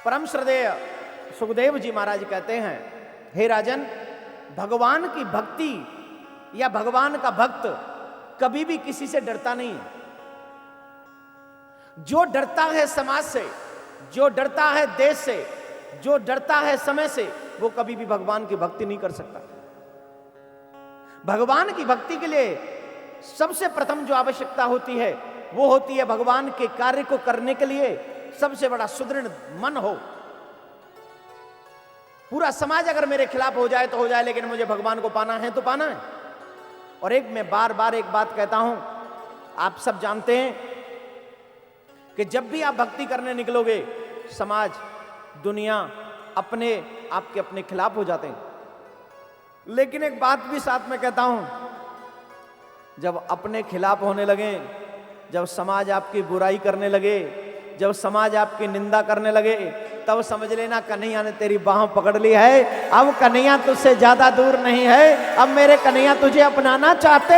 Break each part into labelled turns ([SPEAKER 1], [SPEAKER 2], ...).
[SPEAKER 1] परम श्रद्धेय सुखदेव जी महाराज कहते हैं, हे राजन, भगवान की भक्ति या भगवान का भक्त कभी भी किसी से डरता नहीं है। जो डरता है समाज से, जो डरता है देश से, जो डरता है समय से, वो कभी भी भगवान की भक्ति नहीं कर सकता। भगवान की भक्ति के लिए सबसे प्रथम जो आवश्यकता होती है वो होती है भगवान के कार्य को करने के लिए सबसे बड़ा सुदृढ़ मन हो। पूरा समाज अगर मेरे खिलाफ हो जाए तो हो जाए, लेकिन मुझे भगवान को पाना है तो पाना है। और एक मैं बार बार एक बात कहता हूं, आप सब जानते हैं कि जब भी आप भक्ति करने निकलोगे, समाज, दुनिया अपने आपके अपने खिलाफ हो जाते हैं। लेकिन एक बात भी साथ में कहता हूं, जब अपने खिलाफ होने लगे, जब समाज आपकी बुराई करने लगे, जब समाज आपकी निंदा करने लगे, तब समझ लेना कन्हैया ने तेरी बाह पकड़ ली है। अब कन्हैया तुझसे ज्यादा दूर नहीं है, अब मेरे कन्हैया तुझे अपनाना चाहते।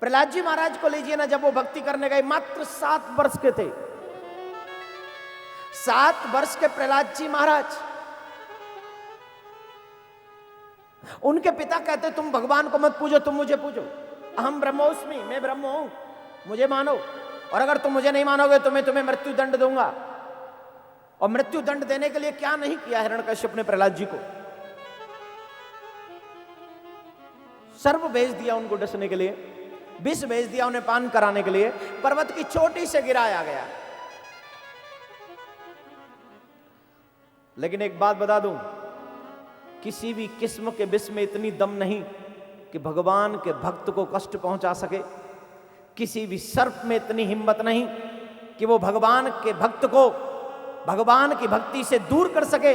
[SPEAKER 1] प्रहलाद जी महाराज को लीजिए ना, जब वो भक्ति करने गए, मात्र 7 वर्ष के थे। 7 वर्ष के प्रहलाद जी महाराज, उनके पिता कहते तुम भगवान को मत पूजो, तुम मुझे पूजो। अहम ब्रह्मोस्मि, मैं ब्रह्म हूं, मुझे मानो। और अगर तुम मुझे नहीं मानोगे तो मैं तुम्हें मृत्यु दंड दूंगा। और मृत्यु दंड देने के लिए क्या नहीं किया हिरण्यकश्यप ने प्रहलाद जी को। सर्व भेज दिया उनको डसने के लिए, विष भेज दिया उन्हें पान कराने के लिए, पर्वत की चोटी से गिराया गया। लेकिन एक बात बता दूं, किसी भी किस्म के विष में इतनी दम नहीं कि भगवान के भक्त को कष्ट पहुंचा सके। किसी भी सर्प में इतनी हिम्मत नहीं कि वो भगवान के भक्त को भगवान की भक्ति से दूर कर सके।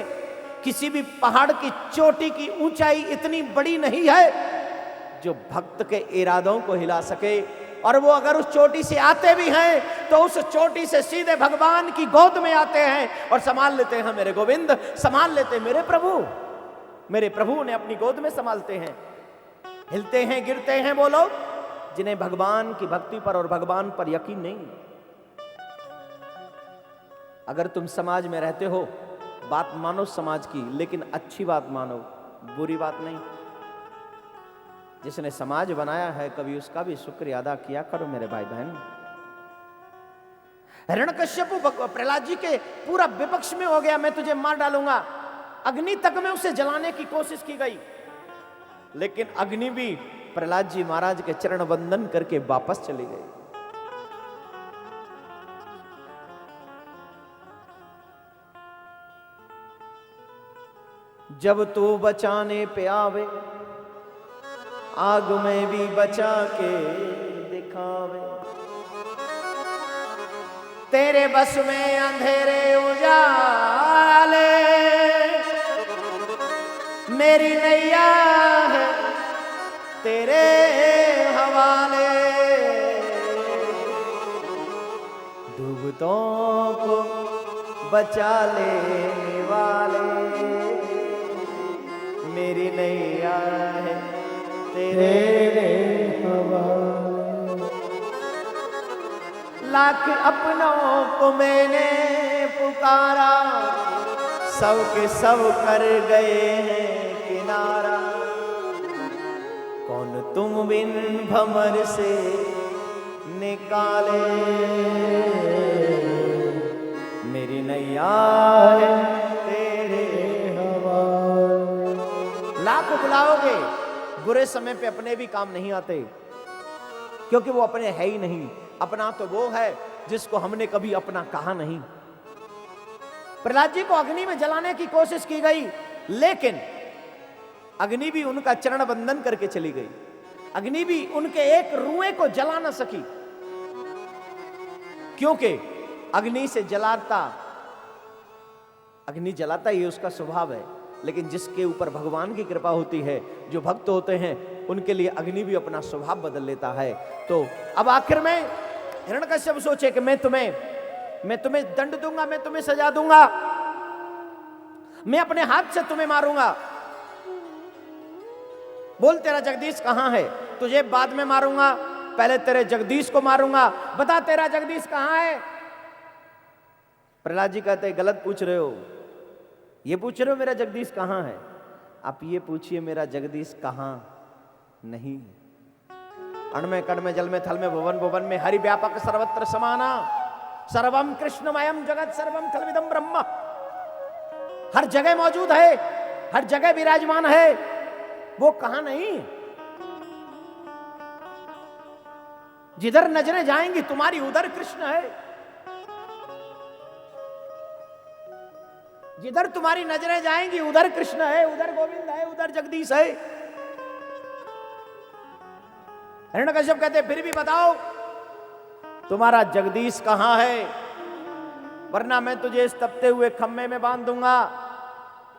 [SPEAKER 1] किसी भी पहाड़ की चोटी की ऊंचाई इतनी बड़ी नहीं है जो भक्त के इरादों को हिला सके। और वो अगर उस चोटी से आते भी हैं तो उस चोटी से सीधे भगवान की गोद में आते हैं और संभाल लेते हैं, मेरे गोविंद संभाल लेते हैं, मेरे प्रभु, मेरे प्रभु उन्हें अपनी गोद में संभालते हैं। हिलते हैं गिरते हैं वो लोग जिन्हें भगवान की भक्ति पर और भगवान पर यकीन नहीं। अगर तुम समाज में रहते हो, बात मानो समाज की, लेकिन अच्छी बात मानो, बुरी बात नहीं। जिसने समाज बनाया है कभी उसका भी शुक्र अदा किया करो मेरे भाई बहन। हिरण्यकश्यप प्रहलाद जी के पूरा विपक्ष में हो गया, मैं तुझे मार डालूंगा। अग्नि तक में उसे जलाने की कोशिश की गई, लेकिन अग्नि भी प्रहलाद जी महाराज के चरण वंदन करके वापस चली गई। जब तू बचाने पे आवे, आग में भी बचा के दिखावे। तेरे बस में अंधेरे उजाले, मेरी नैया है तेरे हवाले। डूबतों को बचा लेने वाले, मेरी नैया है तेरे हवाले। लाख अपनों को मैंने पुकारा, सब के सब कर गए हैं किनारा। कौन तुम बिन भंवर से निकाले, मेरी नैया है तेरे हवाले। लाख बुलाओगे, बुरे समय पे अपने भी काम नहीं आते, क्योंकि वो अपने है ही नहीं। अपना तो वो है जिसको हमने कभी अपना कहा नहीं। प्रहलाद जी को अग्नि में जलाने की कोशिश की गई, लेकिन अग्नि भी उनका चरण वंदन करके चली गई। अग्नि भी उनके एक रुएं को जला न सकी, क्योंकि अग्नि से जलाता, अग्नि जलाता ये उसका स्वभाव है। लेकिन जिसके ऊपर भगवान की कृपा होती है, जो भक्त होते हैं, उनके लिए अग्नि भी अपना स्वभाव बदल लेता है। तो अब आखिर में हिरण्यकश्यप सोचे कि मैं तुम्हें दंड दूंगा, मैं तुम्हें सजा दूंगा, मैं अपने हाथ से तुम्हें मारूंगा। बोल तेरा जगदीश कहां है, तुझे बाद में मारूंगा, पहले तेरे जगदीश को मारूंगा। बता तेरा जगदीश कहां है। प्रहलाद जी कहते गलत पूछ रहे हो, ये पूछ रहे हो मेरा जगदीश कहाँ है, आप ये पूछिए मेरा जगदीश कहाँ नहीं है। अण में कण में जल में थल में भुवन भुवन में हरि व्यापक सर्वत्र समाना, सर्वम कृष्णमयम जगत सर्वम खलविदम ब्रह्म। हर जगह मौजूद है, हर जगह विराजमान है, वो कहां नहीं। जिधर नजरें जाएंगी तुम्हारी उधर कृष्ण है, जिधर तुम्हारी नजरें जाएंगी उधर कृष्ण है, उधर गोविंद है, उधर जगदीश है। हिरण्यकश्यप कहते फिर भी बताओ तुम्हारा जगदीश कहां है, वरना मैं तुझे इस तपते हुए खम्भे में बांध दूंगा।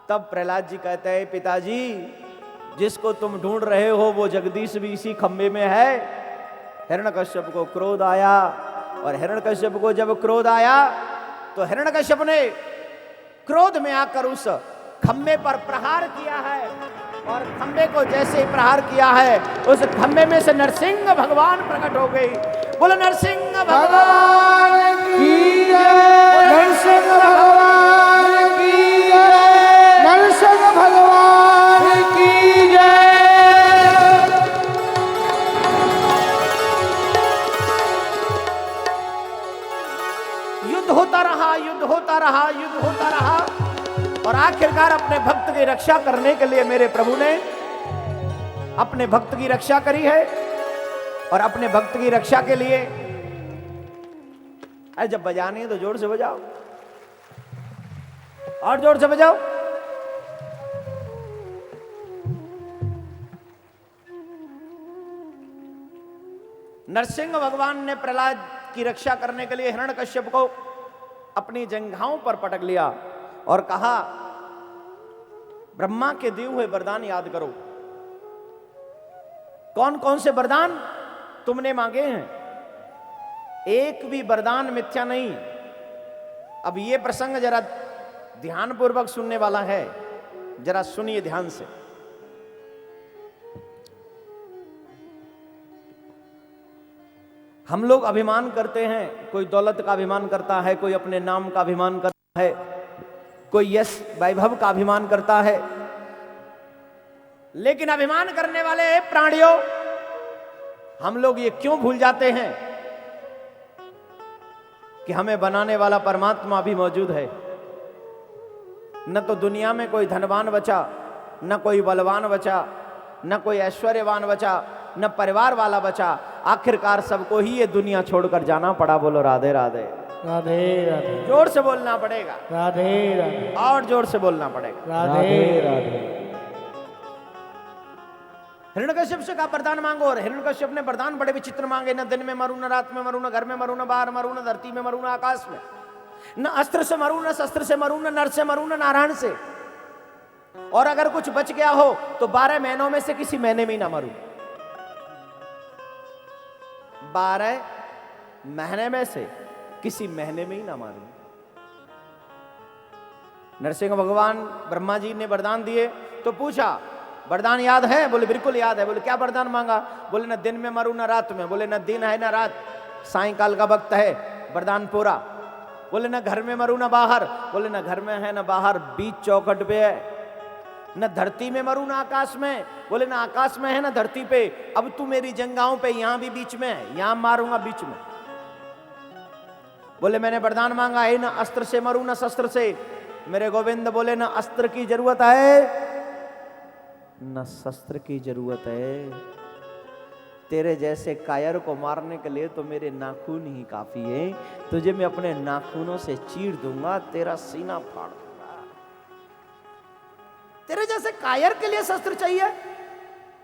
[SPEAKER 1] तब प्रहलाद जी कहते हैं पिताजी जिसको तुम ढूंढ रहे हो वो जगदीश भी इसी खम्भे में है। हिरण्यकश्यप को क्रोध आया, और हिरण्यकश्यप को जब क्रोध आया तो हिरण्यकश्यप ने क्रोध में आकर उस खम्भे पर प्रहार किया है, और खम्भे को जैसे ही प्रहार किया है उस खम्भे में से नरसिंह भगवान प्रकट हो गई। बोलो नरसिंह भगवान की जय,
[SPEAKER 2] नरसिंह भगवान की जय, नरसिंह भगवान की जय।
[SPEAKER 1] युद्ध होता रहा, युद्ध होता रहा, युद्ध होता रहा, और आखिरकार अपने भक्त की रक्षा करने के लिए मेरे प्रभु ने अपने भक्त की रक्षा करी है। और अपने भक्त की रक्षा के लिए अरे जब बजानी है तो जोर से बजाओ, और जोर से बजाओ। नरसिंह भगवान ने प्रहलाद की रक्षा करने के लिए हिरण्यकश्यप को अपनी जंघाओं पर पटक लिया और कहा ब्रह्मा के दिए हुए वरदान याद करो। कौन कौन से वरदान तुमने मांगे हैं, एक भी वरदान मिथ्या नहीं। अब ये प्रसंग जरा ध्यान पूर्वक सुनने वाला है, जरा सुनिए ध्यान से। हम लोग अभिमान करते हैं, कोई दौलत का अभिमान करता है, कोई अपने नाम का अभिमान करता है, कोई यश वैभव का अभिमान करता है। लेकिन अभिमान करने वाले प्राणियों, हम लोग ये क्यों भूल जाते हैं कि हमें बनाने वाला परमात्मा भी मौजूद है। न तो दुनिया में कोई धनवान बचा, न कोई बलवान बचा, न कोई ऐश्वर्यवान बचा, न परिवार वाला बचा। आखिरकार सबको ही ये दुनिया छोड़कर जाना पड़ा। बोलो राधे राधे।
[SPEAKER 2] राधे राधे।
[SPEAKER 1] जोर से बोलना पड़ेगा,
[SPEAKER 2] राधे राधे,
[SPEAKER 1] और जोर से बोलना पड़ेगा।
[SPEAKER 2] राधे राधे।
[SPEAKER 1] हिरण्यकश्यप से कहा वरदान मांगो, और हिरण्यकश्यप ने वरदान बड़े विचित्र मांगे। न दिन में मरू, न रात में मरू, न घर में मरू, न बाहर मरू, न धरती में मरू, न आकाश में। न अस्त्र से मरू, न शस्त्र से मरू, न नर से मरू, न नारायण से। और अगर कुछ बच गया हो तो 12 महीनों में से किसी महीने में ही ना मरू। 12 महीने में से किसी महीने में ही ना मारू। नरसिंह भगवान ब्रह्मा जी ने वरदान दिए तो पूछा वरदान याद है? बोले बिल्कुल याद है। बोले क्या वरदान मांगा? बोले न दिन में मरू, न रात में। बोले न दिन है न रात, सायंकाल का वक्त है, वरदान पूरा। बोले न घर में मरू न बाहर। बोले न घर में है न बाहर, बीच चौखट पे है। न धरती में मरू न आकाश में। बोले न आकाश में है न धरती पे। अब तू मेरी जंगाओं पे यहां भी बीच में है, यहां मारूंगा बीच में। बोले मैंने वरदान मांगा है न अस्त्र से मरू न शस्त्र से। मेरे गोविंद बोले न अस्त्र की जरूरत है न शस्त्र की जरूरत है। तेरे जैसे कायर को मारने के लिए तो मेरे नाखून ही काफी है। तुझे मैं अपने नाखूनों से चीर दूंगा, तेरा सीना फाड़ दूंगा। तेरे जैसे कायर के लिए शस्त्र चाहिए,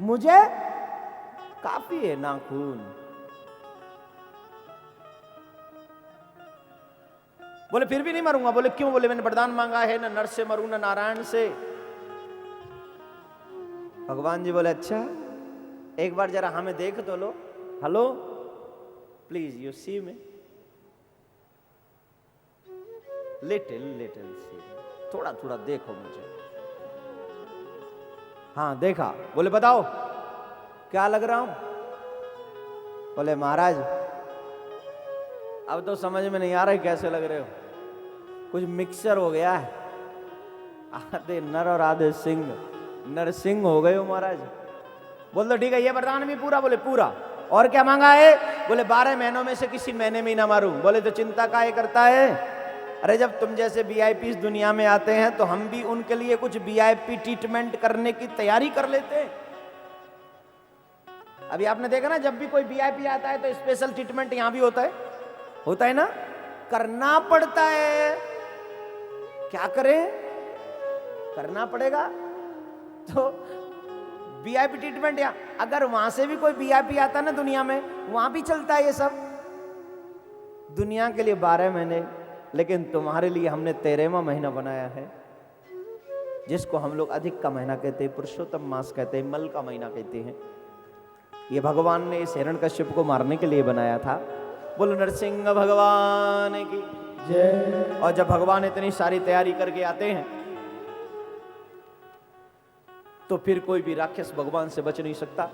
[SPEAKER 1] मुझे काफी है नाखून। बोले फिर भी नहीं मरूंगा। बोले क्यों? बोले मैंने वरदान मांगा है न नर से मरू न नारायण से। भगवान जी बोले अच्छा एक बार जरा हमें देख तो लो। Hello please you see me, little little see, थोड़ा थोड़ा देखो मुझे। हाँ देखा। बोले बताओ क्या लग रहा हूं? बोले महाराज अब तो समझ में नहीं आ रहा है कैसे लग रहे हो। कुछ मिक्सर हो गया है, आधे नर और आधे सिंह, नरसिंह हो गए हो महाराज। बोल दो ठीक है, ये वरदान भी पूरा? बोले पूरा। और क्या मांगा है? बोले 12 महीनों में से किसी महीने में ही ना मारूं। बोले तो चिंता काहे करता है? अरे जब तुम जैसे वीआईपी दुनिया में आते हैं तो हम भी उनके लिए कुछ वीआईपी ट्रीटमेंट करने की तैयारी कर लेते हैं। अभी आपने देखा ना, जब भी कोई वीआईपी आता है तो स्पेशल ट्रीटमेंट यहां भी होता है ना, करना पड़ता है। क्या करें? करना पड़ेगा। तो वीआईपी ट्रीटमेंट या अगर वहां से भी कोई वीआईपी आता ना दुनिया में, वहां भी चलता है ये सब। दुनिया के लिए 12 महीने, लेकिन तुम्हारे लिए हमने 13वां महीना बनाया है, जिसको हम लोग अधिक का महीना कहते हैं, पुरुषोत्तम मास कहते हैं, मल का महीना कहते हैं। ये भगवान ने इस हिरण्यकश्यप को मारने के लिए बनाया था। बोलो नरसिंह भगवान की
[SPEAKER 2] जय।
[SPEAKER 1] और जब भगवान इतनी सारी तैयारी करके आते हैं तो फिर कोई भी राक्षस भगवान से बच नहीं सकता।